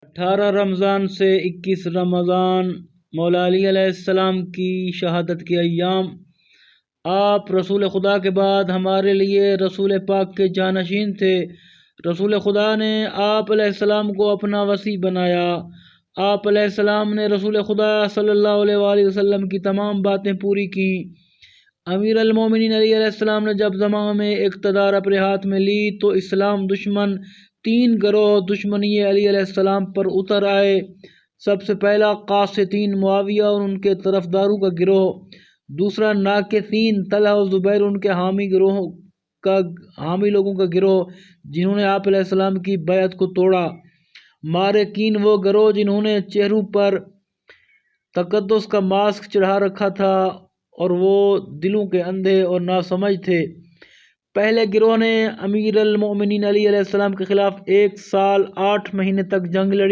18 رمضان سے 21 رمضان مولا علی علیہ السلام کی شہادت کے ایام۔ آپ رسول خدا کے بعد ہمارے لیے رسول پاک کے جانشین تھے۔ رسول خدا نے آپ علیہ السلام کو اپنا وصی بنایا۔ آپ علیہ السلام نے رسول خدا صلی اللہ علیہ وآلہ وسلم کی تمام باتیں پوری کی۔ امیر المومنین علی علیہ السلام نے جب زمانے میں اقتدار اپنے ہاتھ میں لی تو اسلام دشمن 3 گروہ دشمنی علی علیہ السلام پر اتر آئے۔ سب سے پہلا قاسطین معاویہ اور ان کے طرفداروں کا گروہ، دوسرا ناکثین طلحہ و زبیر ان کے حامی لوگوں کا گروہ جنہوں نے آپ علیہ السلام کی بیعت کو توڑا۔ مارکین وہ گروہ جنہوں نے چہروں پر تقدس کا ماسک چڑھا رکھا تھا اور وہ دلوں کے اندھے اور ناسمجھ تھے۔ پہلے گروہ نے امیر المومنین علی علیہ السلام کے خلاف 1 سال 8 مہینے تک جنگ لڑی۔